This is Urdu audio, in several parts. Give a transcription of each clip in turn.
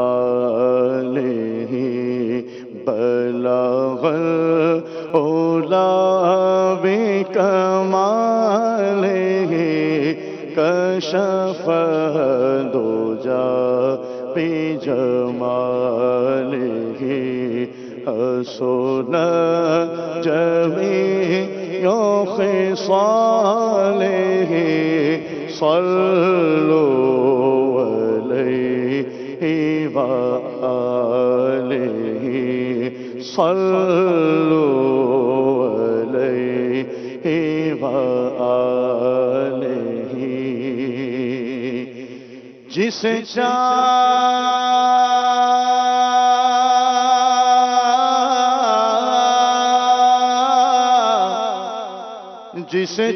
آلہ بلغ العلا بکمالہ کشف الدجی بجمالہ حسن جمیع خصالہ صلوا علیہ وآلہ صلوا علیہ وآلہ جسے جسے جسے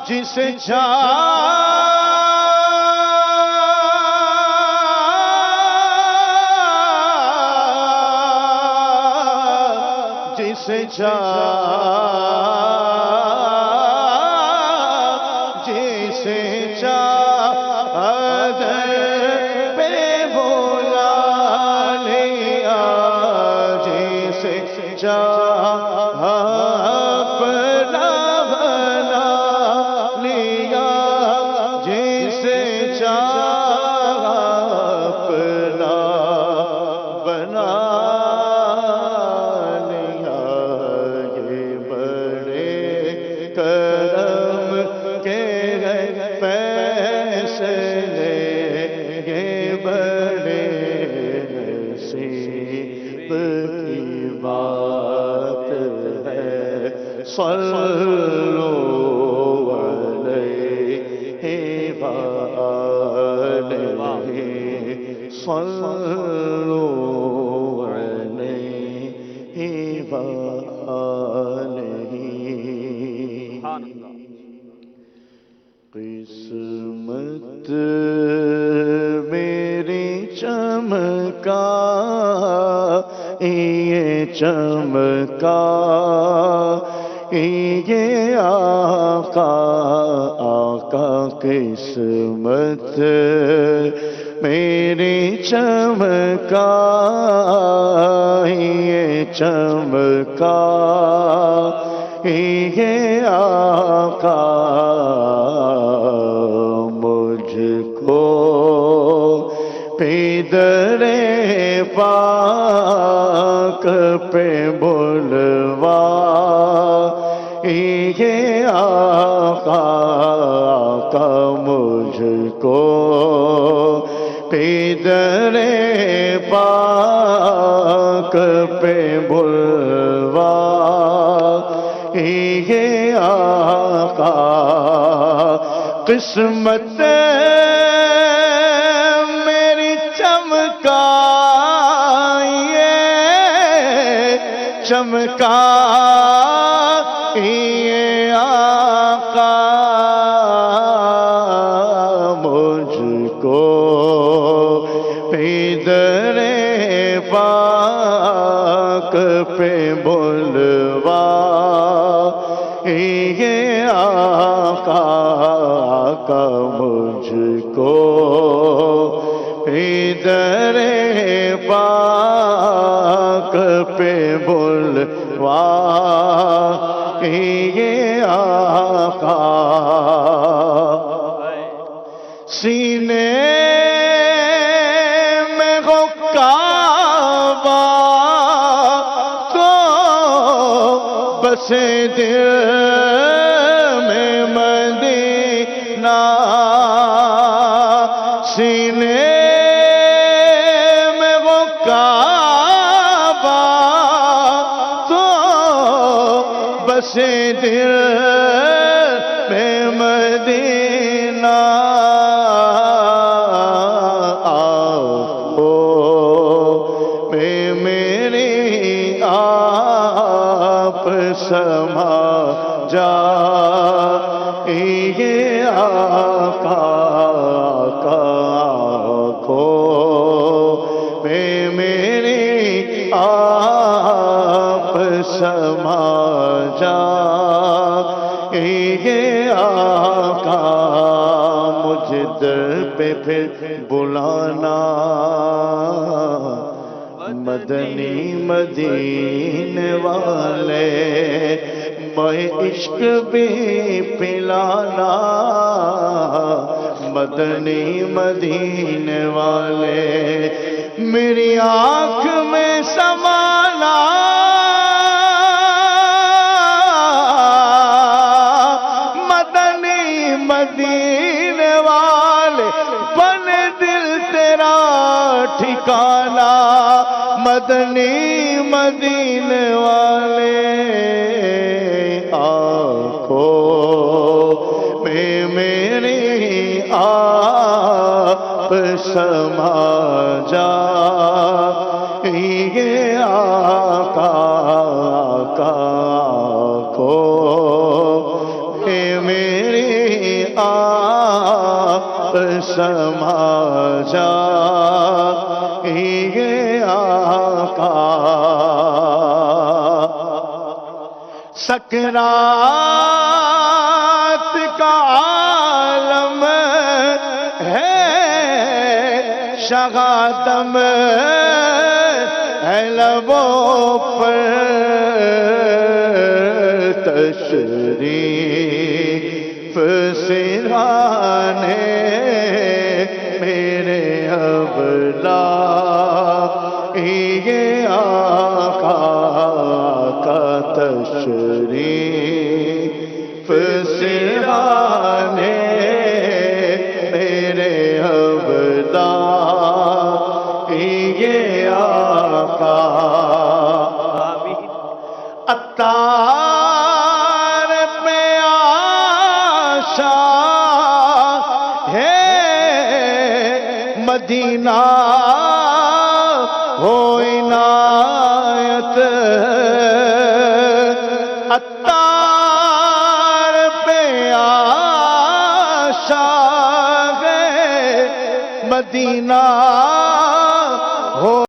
جسے اپنا بنا لیا جسے چاہ اپنا بنا لیا یہ بڑے کرم کے فیصلے یہ بڑے نصیب کی بات ہے صلوا علیہ وآلہ صلوا علیہ وآلہ قسمت میری چمکا یہ چمکا یہ آقا آقا قسمت میری چمکا یہ چمکا یہ آقا مجھ کو پیدر پاک پہ بلوا یہ آقا آقا مجھ کو پیدر پاک پہ بلوا یہ آقا قسمت میری چمکا چمکا یہ آقا مجھ کو پیدر پاک پہ بلوا یہ آقا آقا مجھ کو پیدر پاک پہ بلوا یہ آقا سینے میں ہو کعبہ تو بسے دل میں مدینہ سینے میں وہ کعبہ تو بسے دل میں مدینہ آنکھوں میں میری آپ سما جا یہ آقا آنکھوں میں میری آپ سما جا یہ آقا مجھ در پہ پھر بلانا، مدنی مدینے والے میں عشق بھی پلانا، مدنی مدینے والے میری آنکھ میں سمانا، مدنی مدینے والے بن دل تیرا ٹھکانا، مدنی مدینے والے آنکھوں میں میری آپ سما جائیے آقا، آنکھوں میں میری آپ سما جائیے آقا، سکرات کا عالم ہے، شہادم ہے لبوں پر، تشریف سرانے میرے ابلا یہ آقا کا تشریف سرانے میرے ابلا یہ آقا، عطار پہ آشا ہے مدینہ ہو عنایت، عطار پہ آشا ہے مدینہ ہو